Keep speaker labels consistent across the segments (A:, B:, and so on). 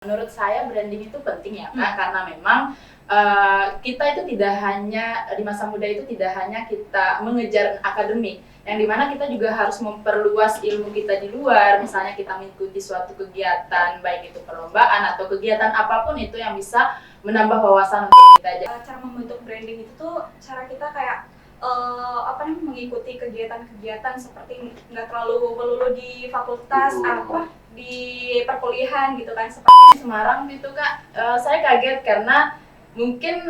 A: Menurut saya branding itu penting ya Kak, karena memang kita itu tidak hanya di masa muda itu tidak hanya kita mengejar akademik, yang dimana kita juga harus memperluas ilmu kita di luar, misalnya kita mengikuti suatu kegiatan, baik itu perlombaan atau kegiatan apapun itu yang bisa menambah wawasan untuk kita.
B: Cara membentuk branding itu tuh cara kita kayak mengikuti kegiatan-kegiatan seperti nggak terlalu melulu di fakultas di perkuliahan gitu kan, seperti
A: Semarang gitu Kak. Saya kaget karena mungkin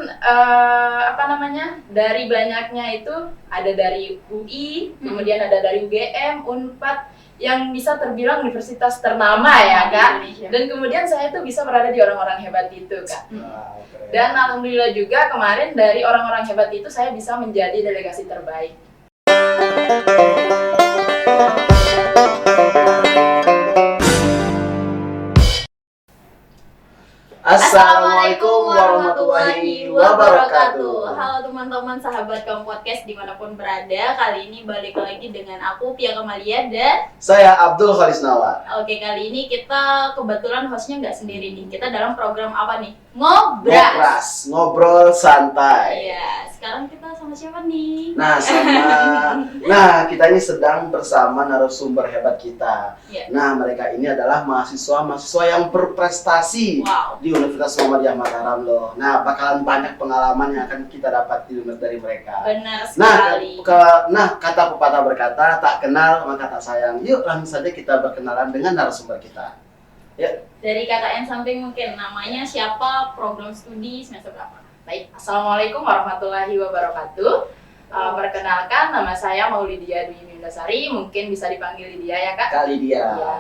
A: dari banyaknya itu ada dari UI, kemudian ada dari UGM, Unpad yang bisa terbilang universitas ternama ya Kak. Dan kemudian saya tuh bisa berada di orang-orang hebat itu Kak. Dan alhamdulillah juga kemarin dari orang-orang hebat itu saya bisa menjadi delegasi terbaik.
C: Assalamualaikum warahmatullahi wabarakatuh.
A: Halo teman-teman sahabat Kaum Podcast dimanapun berada. Kali ini balik lagi dengan aku Pia Kamalia dan
C: saya Abdul Khalisnawa.
A: Oke, kali ini kita kebetulan hostnya nggak sendiri nih. Kita dalam program apa nih? Ngobras.
C: Ngobrol santai.
A: Iya, sekarang kita sama siapa nih?
C: Nah, kita ini sedang bersama narasumber hebat kita.
A: Iya.
C: Nah, mereka ini adalah mahasiswa yang berprestasi di Universitas Muhammadiyah Mataram loh. Nah, bakalan banyak pengalaman yang akan kita dapat dari mereka.
A: Benar sekali.
C: Nah, kata pepatah berkata, tak kenal maka tak sayang. Yuk, langsung saja kita berkenalan dengan narasumber kita. Ya.
A: Dari KKN samping mungkin namanya siapa, program studi semester berapa? Baik, Assalamualaikum warahmatullahi wabarakatuh. Perkenalkan, nama saya Maulidia Dwi Windasari, mungkin bisa dipanggil Lydia ya Kak?
C: Kak Lydia.
A: Ya.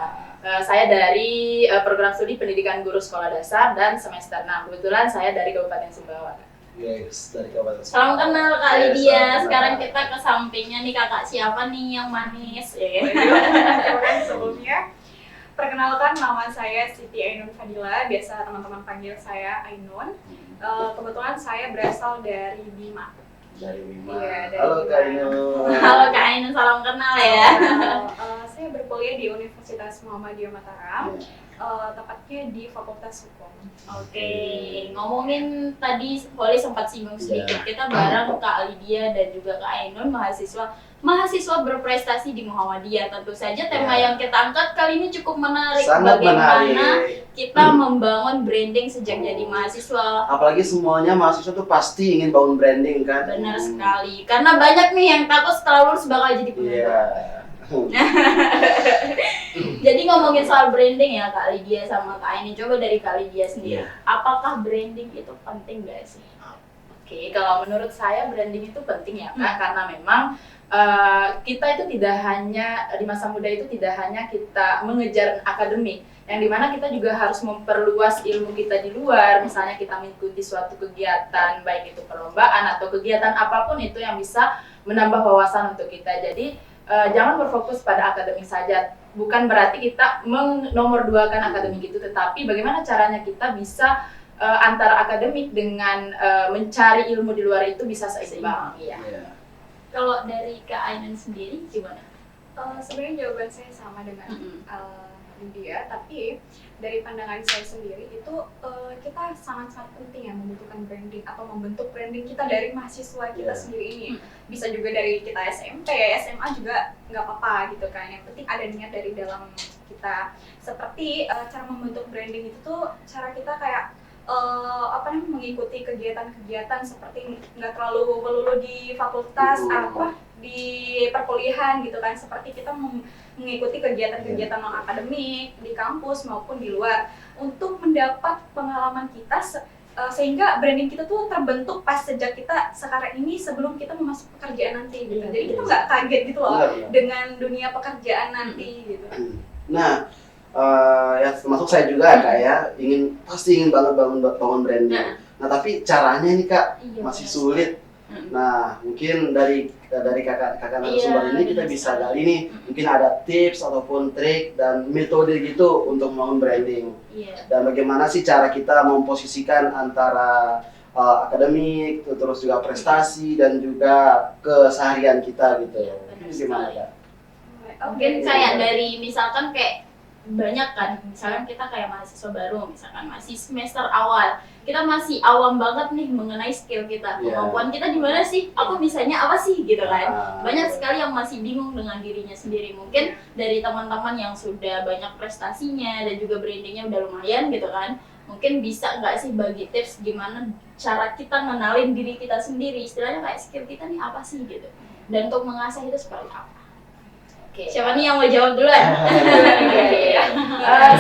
A: Saya dari program studi pendidikan guru sekolah dasar dan semester 6. Kebetulan saya dari Kabupaten Sumbawa.
C: Yes, dari Kabupaten Sumbawa.
A: Salam kenal Kak Lydia.
C: Salam
A: Sekarang
C: kenal.
A: kita ke sampingnya nih, kakak siapa nih yang manis?
B: terima kasih sebelumnya. Perkenalkan, nama saya Siti Ainun Fadila, biasa teman-teman panggil saya Ainun. Kebetulan saya berasal dari Bima.
C: Dari Bima.
B: Iya, dari
C: Halo
B: Bima.
C: Kak Ainun.
A: Halo Kak Ainun, salam kenal ya.
B: Saya berkuliah di Universitas Muhammadiyah Mataram, tepatnya di Fakultas Hukum.
A: Oke, ngomongin tadi Holly sempat singgung sedikit, kita bareng Kak Lydia dan juga Kak Ainun, mahasiswa berprestasi di Muhammadiyah. Tentu saja tema yang kita angkat kali ini cukup menarik.
C: Sangat
A: Bagaimana
C: menarik.
A: kita membangun branding sejak jadi mahasiswa.
C: Apalagi semuanya mahasiswa tuh pasti ingin bangun branding kan.
A: Benar sekali, karena banyak nih yang takut setelah lulus bakal jadi pengangguran.
C: Iya.
A: Jadi ngomongin soal branding ya Kak Lydia sama Kak Aini, coba dari Kak Lydia sendiri.
C: Iya.
A: Apakah branding itu penting gak sih? Oke, kalau menurut saya branding itu penting ya Kak, karena memang kita itu tidak hanya di masa muda itu tidak hanya kita mengejar akademik, yang dimana kita juga harus memperluas ilmu kita di luar, misalnya kita mengikuti suatu kegiatan, baik itu perlombaan atau kegiatan apapun itu yang bisa menambah wawasan untuk kita. Jadi jangan berfokus pada akademik saja. Bukan berarti kita menomorduakan akademik itu, tetapi bagaimana caranya kita bisa antara akademik dengan mencari ilmu di luar itu bisa seimbang. Iya. Kalau dari Kak Ainun sendiri gimana?
B: Sebenarnya jawaban saya sama dengan Lydia, tapi dari pandangan saya sendiri itu kita sangat-sangat penting ya membutuhkan branding atau membentuk branding kita dari mahasiswa kita sendiri ini. Bisa juga dari kita SMP, SMA juga nggak apa-apa gitu kan. Yang penting ada niat dari dalam kita. Seperti cara membentuk branding itu tuh cara kita kayak mengikuti kegiatan-kegiatan seperti nggak terlalu melulu di fakultas di perkuliahan gitu kan, seperti kita mengikuti kegiatan-kegiatan non akademik di kampus maupun di luar untuk mendapat pengalaman kita sehingga branding kita tuh terbentuk pas sejak kita sekarang ini sebelum kita masuk pekerjaan nanti gitu. Jadi kita nggak kaget gitu loh dengan dunia pekerjaan nanti gitu.
C: Nah, ya termasuk saya juga Kak ya, pasti ingin banget bangun branding. Nah, tapi caranya ini Kak masih sulit. Nah, mungkin dari kakak narasumber ini kita bisa gali nih, mungkin ada tips ataupun trik dan metode gitu untuk membangun branding. Dan bagaimana sih cara kita memposisikan antara akademik, terus juga prestasi dan juga keseharian kita gitu. Gimana Kak?
A: Mungkin kayak dari misalkan kayak
D: banyak kan, misalkan kita kayak mahasiswa baru, misalkan masih semester awal, kita masih awam banget nih mengenai skill kita, kemampuan kita di mana sih, aku bisanya apa sih gitu kan. Banyak sekali yang masih bingung dengan dirinya sendiri. Mungkin dari teman-teman yang sudah banyak prestasinya dan juga brandingnya udah lumayan gitu kan, mungkin bisa nggak sih bagi tips gimana cara kita ngenalin diri kita sendiri, istilahnya kayak skill kita nih apa sih gitu, dan untuk mengasah itu seperti apa. Siapa nih yang mau jawab duluan?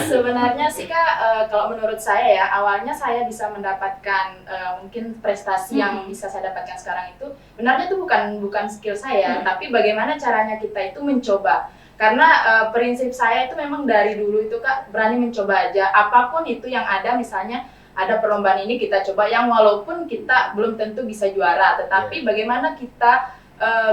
A: Sebenarnya sih Kak, kalau menurut saya ya, awalnya saya bisa mendapatkan mungkin prestasi yang bisa saya dapatkan sekarang itu, benarnya itu bukan skill saya, tapi bagaimana caranya kita itu mencoba. Karena prinsip saya itu memang dari dulu itu Kak, berani mencoba aja, apapun itu yang ada, misalnya ada perlombaan ini kita coba, yang walaupun kita belum tentu bisa juara, tetapi bagaimana kita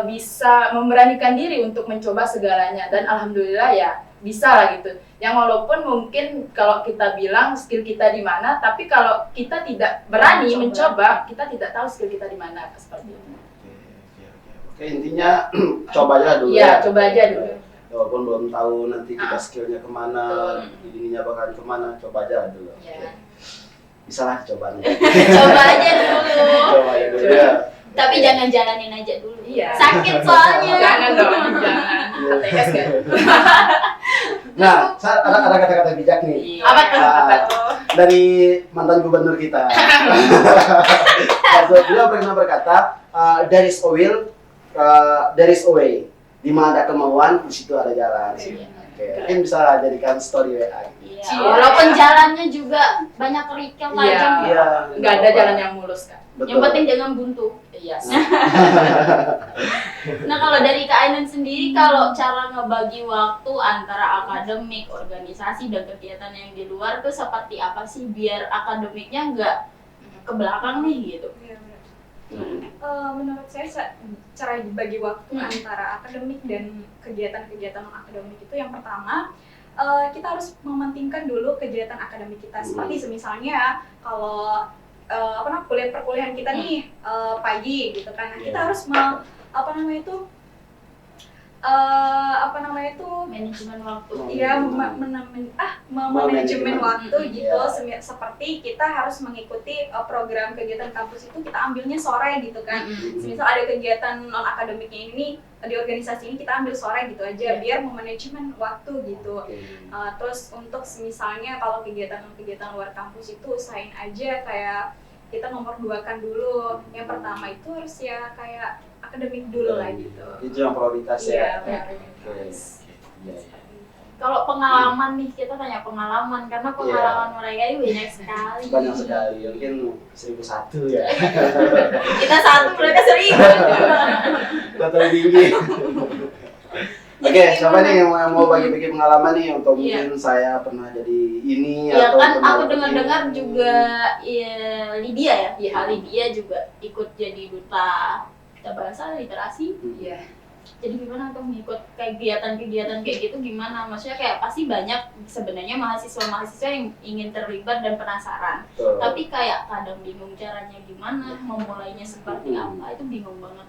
A: bisa memberanikan diri untuk mencoba segalanya, dan alhamdulillah ya bisa lah gitu. Yang walaupun mungkin kalau kita bilang skill kita di mana, tapi kalau kita tidak berani mencoba, kita tidak tahu skill kita di mana, seperti itu.
C: Oke, intinya coba aja dulu.
A: Iya, coba aja dulu.
C: Walaupun belum tahu nanti kita skillnya kemana, ininya bakal kemana, coba aja dulu. Bisa lah coba nih.
D: Coba aja dulu.
C: Coba aja dulu ya.
D: Tapi jangan jalanin aja dulu.
A: Iya.
D: Sakit soalnya.
A: Jangan dong, jangan. HTS kan.
C: Nah, ada kata-kata bijak nih.
A: Apa tuh?
C: Dari mantan gubernur kita. Beliau pernah berkata, there is a will, there is a way. Di mana ada kemauan, di situ ada jalan. Oke, mungkin bisa jadikan story WA.
D: Iya. Walaupun jalannya juga banyak kerikil tajam.
C: Iya.
A: Nggak ada jalan yang mulus Kak.
C: Betul.
D: Yang penting jangan buntu.
A: Iya.
D: Nah, kalau dari Kak Ainun sendiri, kalau cara ngebagi waktu antara akademik, organisasi, dan kegiatan yang di luar tuh seperti apa sih biar akademiknya nggak ke belakang nih gitu?
B: Iya, benar. Menurut saya cara bagi waktu antara akademik dan kegiatan-kegiatan non akademik itu, yang pertama kita harus mementingkan dulu kegiatan akademik kita. Seperti misalnya kalau kuliah perkuliahan kita nih pagi gitu kan, nah, kita harus
D: Manajemen waktu.
B: Iya, manajemen waktu gitu. Seperti kita harus mengikuti program kegiatan kampus itu, kita ambilnya sore gitu kan. Misal ada kegiatan non akademiknya ini di organisasi ini, kita ambil sore gitu aja biar memanajemen waktu gitu. Terus untuk misalnya kalau kegiatan luar kampus itu usahain aja kayak kita nomor 2-kan dulu. Yang pertama itu harus ya kayak akademik dulu lah gitu.
C: Itu yang prioritas ya.
D: Kalau pengalaman nih, kita tanya pengalaman karena pengalaman mereka itu banyak sekali.
C: Banyak sekali, mungkin 1001 ya.
D: Kita 1, mereka 1000.
C: Data tinggi. Oke, siapa nih yang mau bagi-bagi pengalaman nih untuk mungkin saya pernah jadi ini
D: Iya
C: atau
D: kan,
C: pernah
D: aku
C: begini.
D: dengar-dengar juga Lydia ya, Lydia juga ikut jadi duta bahasa literasi.
A: Iya.
D: Jadi gimana tuh ngikut kegiatan-kegiatan kayak gitu gimana? Maksudnya kayak pasti banyak sebenarnya mahasiswa-mahasiswa yang ingin terlibat dan penasaran.
C: Betul.
D: Tapi kayak kadang bingung caranya gimana, memulainya seperti apa, itu bingung banget.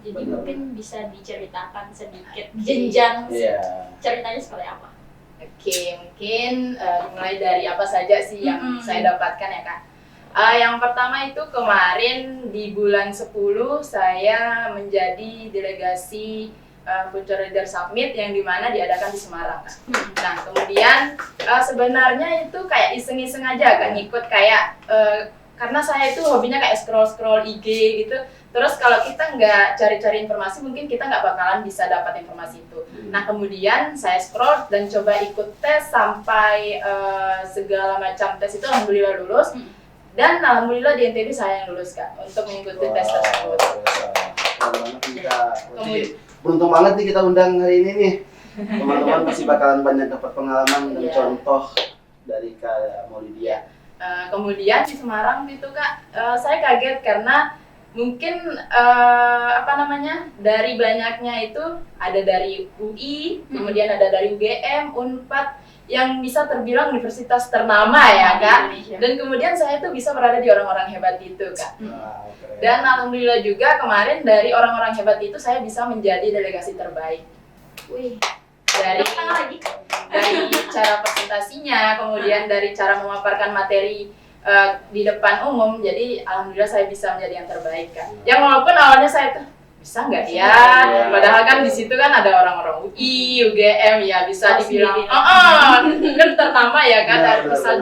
D: Jadi mungkin bisa diceritakan sedikit jenjang ceritanya seperti apa?
A: Oke, mungkin mulai dari apa saja sih yang saya dapatkan ya Kak. Yang pertama itu kemarin di bulan 10 saya menjadi delegasi Future Leader Summit yang dimana diadakan di Semarang. Nah kemudian sebenarnya itu kayak iseng-iseng aja kan ngikut kayak karena saya itu hobinya kayak scroll IG gitu. Terus kalau kita nggak cari-cari informasi mungkin kita nggak bakalan bisa dapat informasi itu. Nah kemudian saya scroll dan coba ikut tes sampai segala macam tes itu alhamdulillah lulus. Dan alhamdulillah di NTB saya yang lulus Kak untuk mengikuti tes tersebut.
C: Beruntung banget nih kita undang hari ini nih. Teman-teman pasti bakalan banyak dapat pengalaman dan contoh dari Kak Maulidia.
A: Kemudian di Semarang itu Kak, saya kaget karena mungkin dari banyaknya itu ada dari UI, kemudian ada dari UGM, Unpad, yang bisa terbilang universitas ternama ya Kak. Dan kemudian saya tuh bisa berada di orang-orang hebat itu Kak. Dan alhamdulillah juga kemarin dari orang-orang hebat itu saya bisa menjadi delegasi terbaik.
D: Wih,
A: dari
D: Tepuk tangan lagi.
A: dari cara presentasinya, kemudian dari cara memaparkan materi di depan umum. Jadi alhamdulillah saya bisa menjadi yang terbaik kan. Yang walaupun awalnya saya tuh bisa nggak ya? Padahal kan di situ kan ada orang-orang UI, UGM ya bisa dibilang, kan ternama ya kan, bisa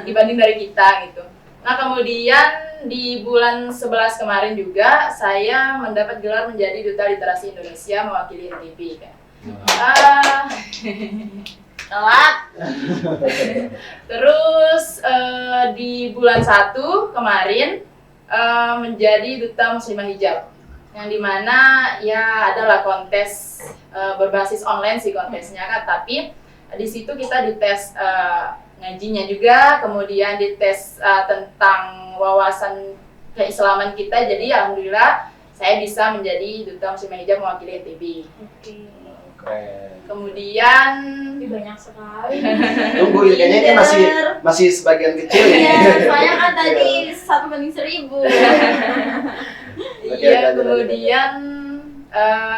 A: dibanding dari kita gitu. Nah kemudian di bulan 11 kemarin juga saya mendapat gelar menjadi Duta Literasi Indonesia mewakili NTB kan. Telat. Terus di bulan 1 kemarin menjadi Duta Muslimah Hijab, yang dimana ya adalah kontes berbasis online sih kontesnya kan, tapi di situ kita dites ngajinya juga, kemudian dites tentang wawasan keislaman kita. Jadi alhamdulillah saya bisa menjadi Duta Muslimah Hijab mewakili NTB. Kemudian
D: Banyak sekali.
C: Tunggu, kayaknya ini masih sebagian kecil
D: Iya,
C: nih.
D: soalnya kan tadi 1/1000.
A: iya, kemudian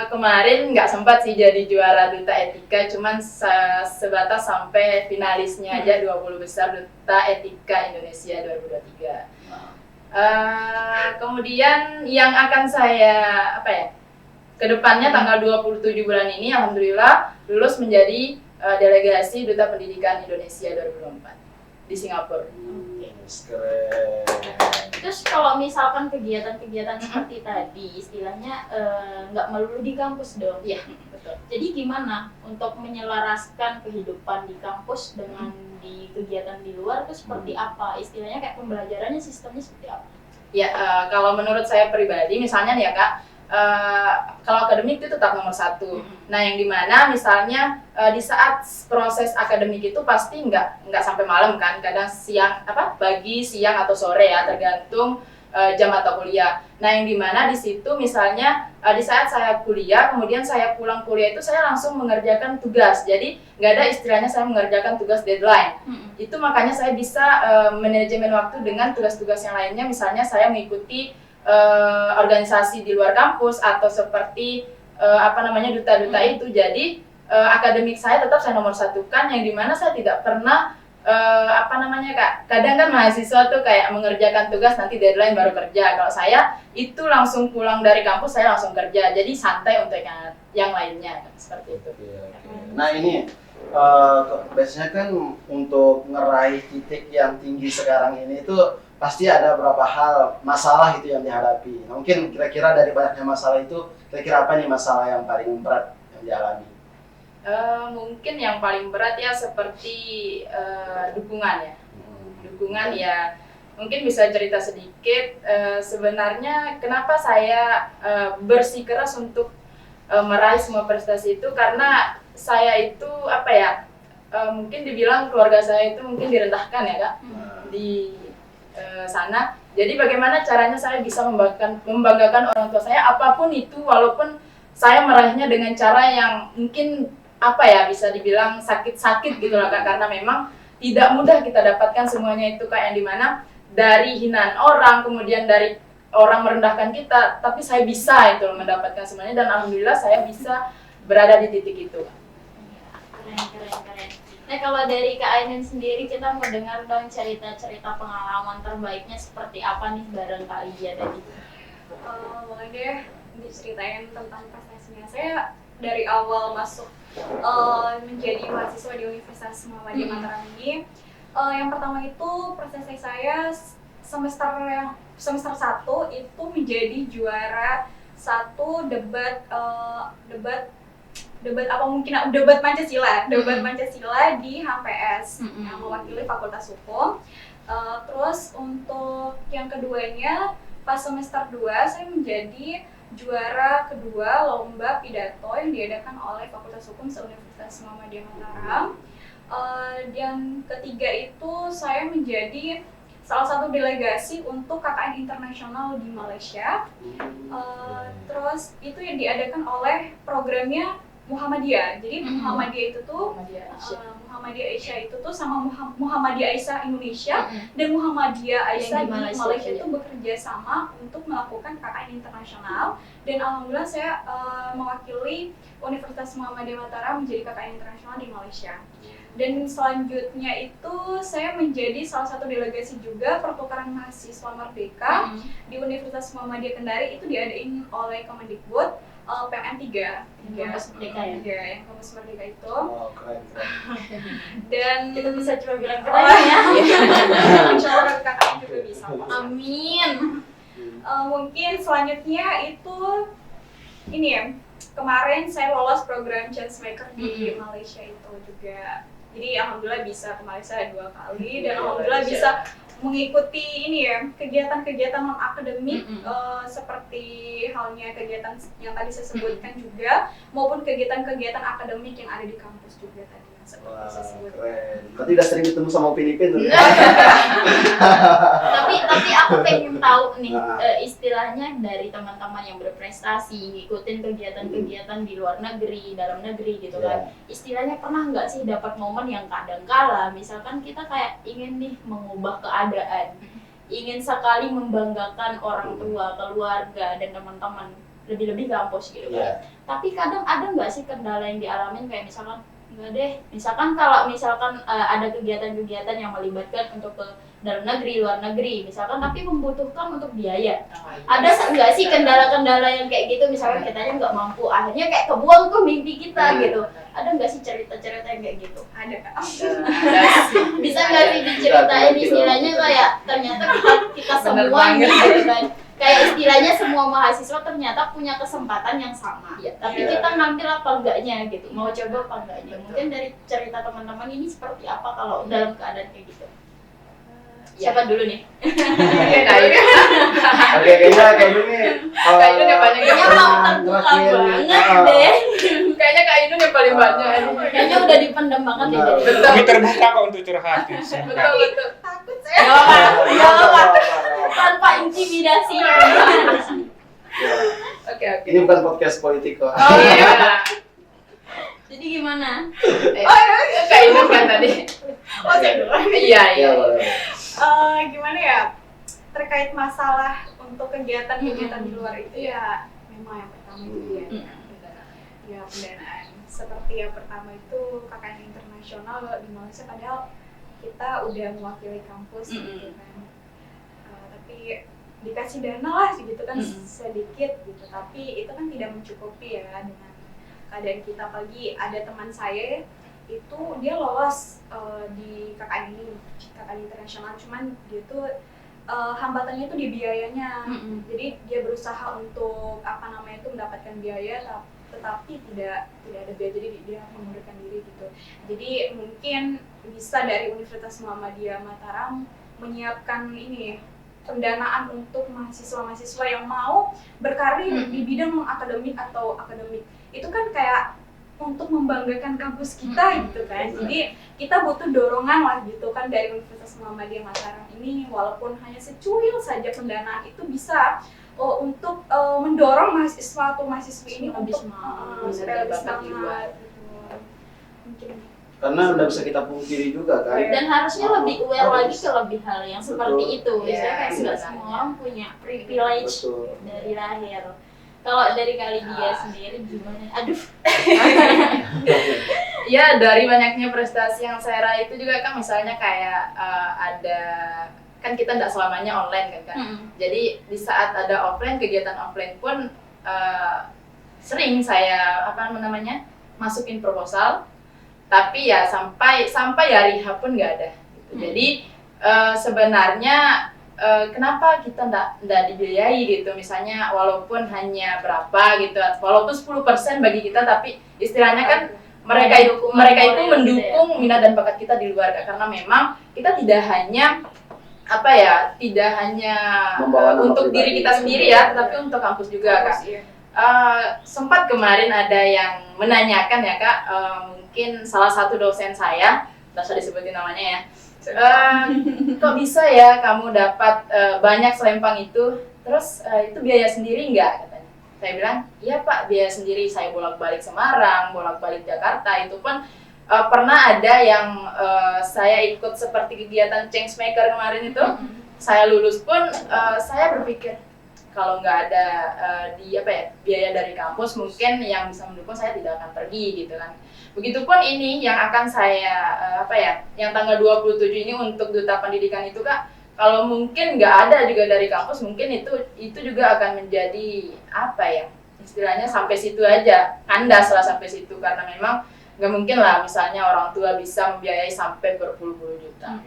A: kemarin nggak sempat sih jadi juara Duta Etika, cuman sebatas sampai finalisnya aja 20 besar Duta Etika Indonesia 2023. Kemudian yang akan saya kedepannya tanggal 27 bulan ini alhamdulillah lulus menjadi delegasi Duta Pendidikan Indonesia 2024 di Singapura.
C: Keren.
D: Terus kalau misalkan kegiatan-kegiatan seperti tadi, istilahnya nggak melulu di kampus dong.
A: Iya, betul.
D: Jadi gimana untuk menyelaraskan kehidupan di kampus dengan di kegiatan di luar itu seperti apa? Istilahnya kayak pembelajarannya sistemnya seperti apa?
A: Ya, kalau menurut saya pribadi, misalnya nih ya Kak, kalau akademik itu tetap nomor 1. Nah, yang dimana misalnya di saat proses akademik itu pasti nggak sampai malam kan, kadang siang pagi, siang atau sore ya, tergantung jam atau kuliah. Nah, yang dimana di situ misalnya di saat saya kuliah, kemudian saya pulang kuliah itu saya langsung mengerjakan tugas. Jadi nggak ada istilahnya saya mengerjakan tugas deadline. Itu makanya saya bisa manajemen waktu dengan tugas-tugas yang lainnya. Misalnya saya mengikuti organisasi di luar kampus atau seperti duta-duta itu. Jadi akademik saya tetap saya nomor satukan, yang dimana saya tidak pernah kadang kan mahasiswa tuh kayak mengerjakan tugas nanti deadline baru kerja. Kalau saya itu langsung pulang dari kampus saya langsung kerja, jadi santai untuk yang lainnya seperti itu.
C: Nah ini biasanya kan untuk ngeraih titik yang tinggi sekarang ini itu pasti ada beberapa hal masalah itu yang dihadapi. Nah, mungkin kira-kira dari banyaknya masalah itu, kira-kira apa nih masalah yang paling berat yang dialami?
A: Mungkin yang paling berat ya seperti dukungan ya. Dukungan ya, mungkin bisa cerita sedikit. Sebenarnya kenapa saya bersikeras untuk meraih semua prestasi itu, karena saya itu mungkin dibilang keluarga saya itu mungkin direndahkan ya Kak di sana. Jadi bagaimana caranya saya bisa membanggakan orang tua saya apapun itu, walaupun saya meraihnya dengan cara yang mungkin bisa dibilang sakit-sakit gitu lah Kak, karena memang tidak mudah kita dapatkan semuanya itu Kak, yang dimana dari hinaan orang, kemudian dari orang merendahkan kita, tapi saya bisa itu mendapatkan semuanya, dan alhamdulillah saya bisa berada di titik itu.
D: Keren. Nah, kalau dari Kak Ainin sendiri, kita mau dengar dong cerita-cerita pengalaman terbaiknya seperti apa nih bareng Kak Lydia tadi.
B: Boleh deh diceritain tentang prestasinya. Saya dari awal masuk menjadi mahasiswa di Universitas Muhammadiyah Mataram ini, yang pertama itu prestasi saya semester 1 itu menjadi juara 1 debat Pancasila di HMPS yang mewakili Fakultas Hukum. Terus untuk yang keduanya pas semester 2 saya menjadi juara kedua lomba pidato yang diadakan oleh Fakultas Hukum se-Universitas Muhammadiyah Mataram. Yang ketiga itu saya menjadi salah satu delegasi untuk KKN internasional di Malaysia. Terus itu yang diadakan oleh programnya Muhammadiyah. Jadi Muhammadiyah itu tuh
A: Muhammadiyah
B: Aisyah itu tuh sama Muhammadiyah Aisyah Indonesia dan Muhammadiyah Aisyah di Malaysia itu bekerja sama untuk melakukan KKN internasional, dan alhamdulillah saya mewakili Universitas Muhammadiyah Mataram menjadi KKN internasional di Malaysia. Dan selanjutnya itu saya menjadi salah satu delegasi juga pertukaran mahasiswa merdeka di Universitas Muhammadiyah Kendari, itu diadain oleh Kemendikbud PMN 3
D: Kampus Merdeka ya?
B: Iya, yang Kampus Merdeka itu.
C: Oh, keren.
B: Dan
D: Kita bisa coba bilang keren ya.
B: insya Allah kakaknya juga bisa.
D: Amin.
B: Mungkin selanjutnya itu ini ya, kemarin saya lolos program Changemaker di Malaysia itu juga. Jadi alhamdulillah bisa ke Malaysia 2 kali, dan alhamdulillah bisa mengikuti ini ya, kegiatan-kegiatan non akademik seperti halnya kegiatan yang tadi saya sebutkan juga, maupun kegiatan-kegiatan akademik yang ada di kampus juga tadi yang seperti saya sebutkan.
C: Keren. Berarti udah sering ketemu sama Filipin tuh.
D: Tapi aku pengen tahu nih istilahnya dari teman-teman yang berprestasi, ngikutin kegiatan-kegiatan di luar negeri, dalam negeri gitu kan. Istilahnya pernah nggak sih dapat momen yang kadang-kala misalkan kita kayak ingin nih mengubah keadaan, ingin sekali membanggakan orang tua, keluarga dan teman-teman, lebih-lebih kampus gitu kan. Tapi kadang ada nggak sih kendala yang dialamin, kayak misalkan enggak deh, misalkan kalau ada kegiatan-kegiatan yang melibatkan untuk ke dalam negeri, luar negeri, misalkan, tapi membutuhkan untuk biaya. Ada nggak sih kendala-kendala yang kayak gitu, misalkan kitanya nggak mampu, akhirnya kayak kebuang tuh mimpi kita gitu. Ada nggak sih cerita-cerita yang kayak gitu?
B: Ada.
D: Bisa nggak sih diceritain istilahnya kayak ternyata kita semua nih gitu kan. Kayak istilahnya semua mahasiswa ternyata punya kesempatan yang sama, tapi kita ngambil apa enggaknya gitu, mau coba apa enggaknya. Mungkin dari cerita teman-teman ini seperti apa kalau dalam keadaan kayak gitu? Siapa dulu nih?
C: Oke, kayaknya kayak gini.
A: Kayaknya yang banyak
D: Kayaknya mau terbuka banget deh.
A: Kayaknya Kak Inun yang paling banyak.
D: Kayaknya udah dipendam banget ya dari
A: Betul.
E: Kami terbuka kok untuk curhat.
A: Betul.
B: Takut saya.
D: tanpa intimidasi.
A: Oke.
C: Ini bukan podcast politik kok.
A: Oh iya.
D: Jadi gimana?
A: Kak Inun kan tadi.
B: Oh, saya dulu.
A: Iya.
C: boleh.
B: Gimana ya, terkait masalah untuk kegiatan-kegiatan di luar itu ya, memang yang pertama itu ya pendanaan. Seperti yang pertama itu KKN internasional di Malaysia, padahal kita udah mewakili kampus gitu kan. Tapi dikasih dana lah gitu kan, sedikit gitu, tapi itu kan tidak mencukupi ya dengan keadaan kita. Pagi ada teman saya itu dia lolos di KKN ini, KKN internasional, cuman dia tuh hambatannya itu di biayanya. Jadi dia berusaha untuk mendapatkan biaya, tetapi tidak ada biaya, jadi dia mengundurkan diri gitu. Jadi mungkin bisa dari Universitas Muhammadiyah Mataram menyiapkan ini pendanaan untuk mahasiswa-mahasiswa yang mau berkarir di bidang non akademik atau akademik. Itu kan kayak untuk membanggakan kampus kita gitu kan. Jadi kita butuh dorongan lah gitu kan dari Universitas Muhammadiyah Mataram ini, walaupun hanya secuil saja pendanaan itu bisa untuk mendorong mahasiswa atau mahasiswi ini untuk supaya lebih semangat gitu. Mungkin
C: Karena udah bisa kita pungkiri juga kan.
D: Dan harusnya lebih aware lagi ke lebih hal yang seperti itu. Misalnya kayak
A: Iya,
D: nggak
A: iya.
D: semua orang punya privilege dari lahir. Kalau dari kali dia sendiri gimana? Aduh.
A: Ya, dari banyaknya prestasi yang saya raih itu juga kan, misalnya kayak ada, kan kita nggak selamanya online kan. Jadi di saat ada offline, kegiatan offline pun sering saya masukin proposal, tapi ya sampai hari H pun nggak ada gitu. Jadi sebenarnya kenapa kita nggak dibiayai gitu, misalnya walaupun hanya berapa gitu, walaupun 10% bagi kita, tapi istilahnya kan mereka itu mendukung minat dan bakat kita di luar, karena memang kita tidak hanya untuk diri kita sendiri ya, tapi untuk kampus juga Kak. Sempat kemarin ada yang menanyakan ya Kak, mungkin salah satu dosen saya, nggak usah disebutin namanya ya, kok bisa ya kamu dapat banyak selempang itu, terus itu biaya sendiri nggak katanya. Saya bilang, iya Pak, biaya sendiri. Saya bolak-balik Semarang, bolak-balik Jakarta. Itu pun pernah ada yang saya ikut seperti kegiatan Changemaker kemarin itu. Saya lulus pun saya berpikir kalau nggak ada biaya dari kampus, mungkin yang bisa mendukung saya tidak akan pergi gitu kan. Begitupun ini yang akan saya yang tanggal 27 ini untuk duta pendidikan itu Kak, kalau mungkin nggak ada juga dari kampus, mungkin itu juga akan menjadi istilahnya sampai situ aja, kandas lah sampai situ, karena memang nggak mungkin lah misalnya orang tua bisa membiayai sampai berpuluh-puluh juta.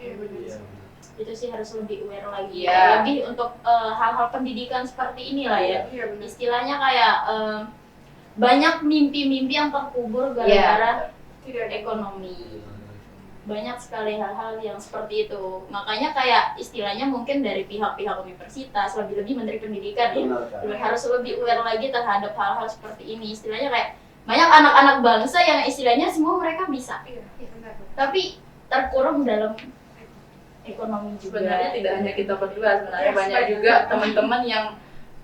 D: Itu sih harus lebih aware lagi,
A: Iya.
D: lebih untuk hal-hal pendidikan seperti inilah ya.
B: Iya benar.
D: Istilahnya kayak banyak mimpi-mimpi yang terkubur gara-gara
B: Tidak ada.
D: ekonomi. Banyak sekali hal-hal yang seperti itu. Makanya kayak istilahnya mungkin dari pihak-pihak universitas, lebih-lebih Menteri Pendidikan ya,
C: Benar, Kak.
D: harus lebih aware lagi terhadap hal-hal seperti ini. Istilahnya kayak banyak anak-anak bangsa yang istilahnya semua mereka bisa,
B: Iya benar.
D: tapi terkurung dalam ekonomi juga.
A: Sebenarnya tidak hanya kita berdua, sebenarnya
B: Yes,
A: banyak
B: banyak.
A: juga teman-teman yang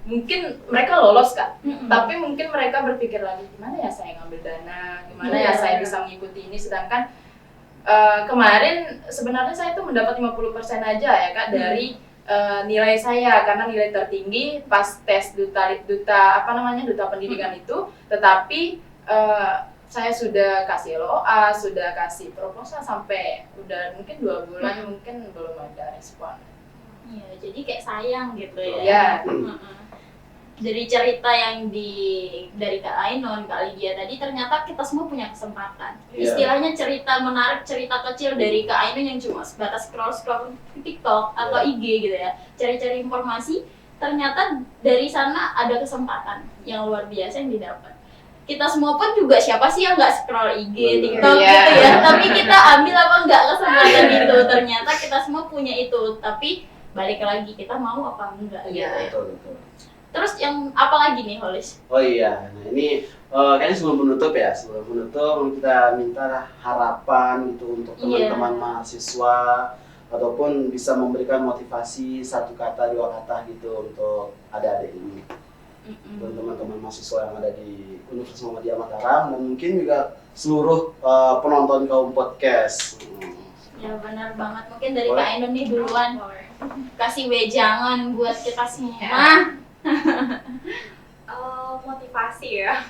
A: mungkin mereka lolos Kak,
D: Mm-mm.
A: tapi mungkin mereka berpikir lagi gimana ya saya ngambil dana, gimana
D: Iya.
A: ya saya bisa mengikuti ini, sedangkan kemarin sebenarnya saya itu mendapat 50% aja ya Kak dari nilai saya, karena nilai tertinggi pas tes duta pendidikan itu, tetapi saya sudah kasih LOA, sudah kasih proposal sampai udah mungkin 2 bulan mungkin belum ada respon.
D: Iya, jadi kayak sayang gitu ya.
A: Iya.
D: Mm-mm. Dari cerita yang dari Kak Ainon, Kak Lydia tadi, ternyata kita semua punya kesempatan.
C: Iya.
D: Istilahnya cerita menarik, cerita kecil dari Kak Ainon yang cuma sebatas scroll-scroll TikTok atau
C: Iya.
D: IG gitu ya, cari-cari informasi, ternyata dari sana ada kesempatan yang luar biasa yang didapat. Kita semua pun juga, siapa sih yang nggak scroll IG,
C: Benar.
D: TikTok
A: Iya.
D: gitu ya, tapi kita ambil apa nggak kesempatan itu. Ternyata kita semua punya itu, tapi balik lagi kita mau apa enggak gitu ya.
C: Betul.
D: Terus yang apa lagi nih, Holis?
C: Oh iya, nah ini kayaknya sebelum menutup kita minta harapan gitu untuk
D: Iya.
C: teman-teman mahasiswa, ataupun bisa memberikan motivasi 1 kata 2 kata gitu untuk adik-adik ini, dan teman-teman mahasiswa yang ada di Universitas Muhammadiyah Mataram, dan mungkin juga seluruh penonton kaum podcast.
D: Ya benar banget, mungkin dari
C: Boleh.
D: Kak Ainon nih duluan, kasih wejangan buat kita semua.
B: Motivasi ya.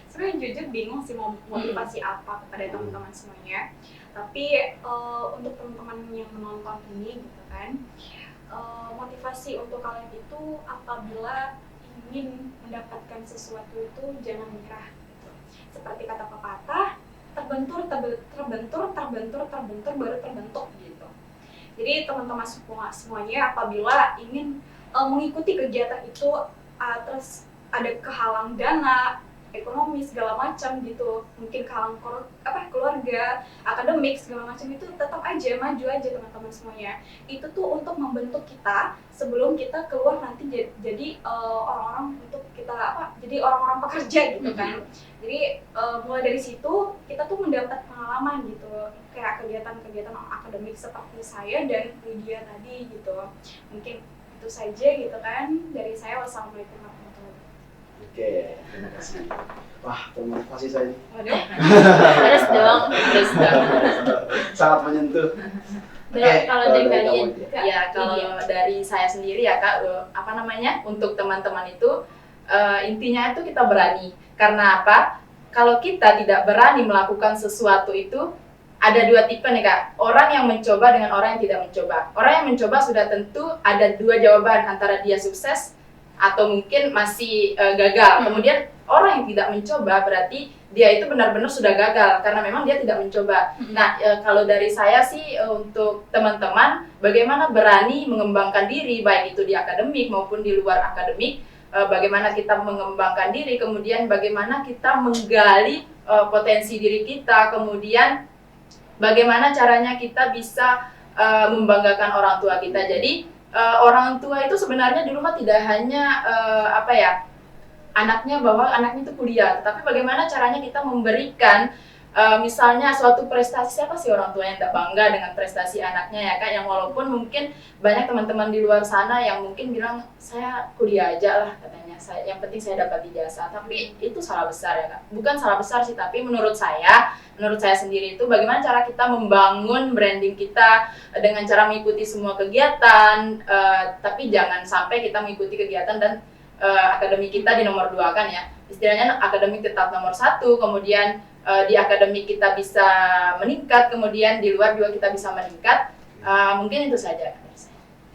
B: Sebenarnya jujur bingung sih mau motivasi apa kepada teman-teman semuanya. Tapi untuk teman-teman yang menonton ini gitu kan, motivasi untuk kalian itu apabila ingin mendapatkan sesuatu itu jangan menyerah gitu. Seperti kata pepatah, terbentur baru terbentuk gitu. Jadi teman-teman semuanya apabila ingin mengikuti kegiatan itu, terus ada kehalang dana, ekonomi segala macam gitu, mungkin kehalang keluarga, akademik segala macam, itu tetap aja maju aja teman-teman semuanya. Itu tuh untuk membentuk kita sebelum kita keluar nanti jadi orang-orang untuk kita jadi orang-orang pekerja gitu kan. Jadi mulai dari situ kita tuh mendapat pengalaman gitu, kayak kegiatan-kegiatan akademik seperti saya dan Lydia tadi gitu. Mungkin itu saja gitu kan dari saya. Wassalamualaikum warahmatullahi wabarakatuh.
C: Oke, terima kasih. Wah, termotivasi saya ini.
B: Waduh.
D: Harus dong.
C: Sangat menyentuh.
D: Kalau dari kalian,
C: kamu,
D: Kak,
A: Ya kalau
D: Lydia.
A: dari saya sendiri ya Kak, untuk teman-teman itu intinya itu kita berani. Karena apa? Kalau kita tidak berani melakukan sesuatu itu, ada 2 tipe nih Kak. Orang yang mencoba dengan orang yang tidak mencoba. Orang yang mencoba sudah tentu ada 2 jawaban, antara dia sukses atau mungkin masih gagal. Kemudian orang yang tidak mencoba berarti dia itu benar-benar sudah gagal karena memang dia tidak mencoba. Nah, kalau dari saya sih untuk teman-teman, bagaimana berani mengembangkan diri baik itu di akademik maupun di luar akademik. Bagaimana kita mengembangkan diri, kemudian bagaimana kita menggali potensi diri kita, kemudian bagaimana caranya kita bisa membanggakan orang tua kita. Jadi orang tua itu sebenarnya di rumah tidak hanya anaknya bahwa anaknya itu kuliah, tetapi bagaimana caranya kita memberikan misalnya suatu prestasi, siapa sih orang tua yang tidak bangga dengan prestasi anaknya ya Kak, yang walaupun mungkin banyak teman-teman di luar sana yang mungkin bilang saya kuliah aja lah katanya, yang penting saya dapat ijazah, tapi itu salah besar ya Kak. Bukan salah besar sih, tapi menurut saya sendiri itu bagaimana cara kita membangun branding kita dengan cara mengikuti semua kegiatan, tapi jangan sampai kita mengikuti kegiatan dan akademik kita di nomor 2 kan ya, istilahnya akademik tetap nomor 1, kemudian di akademik kita bisa meningkat, kemudian di luar juga kita bisa meningkat. Mungkin itu saja.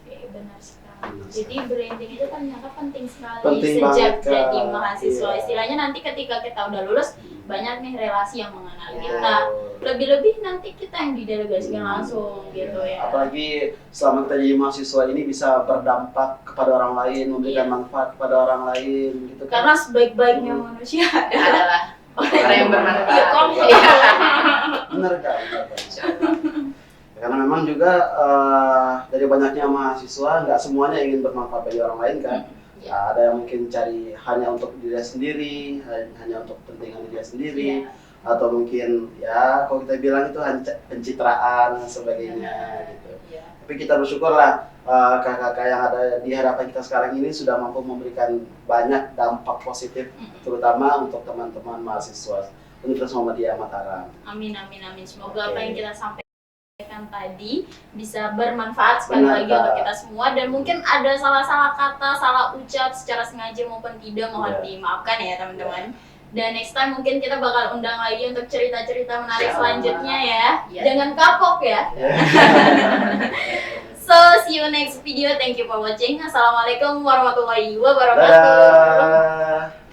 D: Oke, benar sekali. Jadi branding itu ternyata penting sekali
C: Penting
D: sejak
C: banget, Kak.
D: jadi mahasiswa.
C: Iya.
D: Istilahnya nanti ketika kita udah lulus, banyak nih relasi yang mengenal
A: Iya.
D: kita. Lebih-lebih nanti kita yang didelegasikan langsung gitu ya.
C: Apalagi selama kita jadi mahasiswa ini bisa berdampak kepada orang lain, memberikan manfaat kepada orang lain gitu kan.
D: Karena sebaik-baiknya manusia
A: Adalah orang yang bermanfaat.
D: Iya, kok.
C: Bener Kak, bener banget. Karena memang juga dari banyaknya mahasiswa nggak semuanya ingin bermanfaat bagi orang lain kan.
A: Iya.
C: Ada yang mungkin cari hanya untuk dirinya sendiri, hanya untuk kepentingan dirinya sendiri,
A: Iya.
C: atau mungkin ya kalau kita bilang itu pencitraan dan sebagainya gitu.
A: Iya.
C: Tapi kita bersyukurlah kakak-kakak yang ada di hadapan kita sekarang ini sudah mampu memberikan banyak dampak positif, terutama untuk teman-teman mahasiswa Universitas Muhammadiyah Mataram.
D: Amin, amin, amin. Semoga
C: Oke.
D: apa yang kita sampaikan tadi bisa bermanfaat sekali
C: Benar,
D: lagi
C: Kak.
D: untuk kita semua, dan mungkin ada salah-salah kata, salah ucap secara sengaja maupun tidak, mohon
C: Iya.
D: dimaafkan ya teman-teman. Dan next time mungkin kita bakal undang lagi untuk cerita-cerita menarik
C: Sama.
D: selanjutnya ya.
A: Iya.
D: Jangan kapok ya. So, see you next video. Thank you for watching. Assalamualaikum warahmatullahi wabarakatuh.
C: Dadah.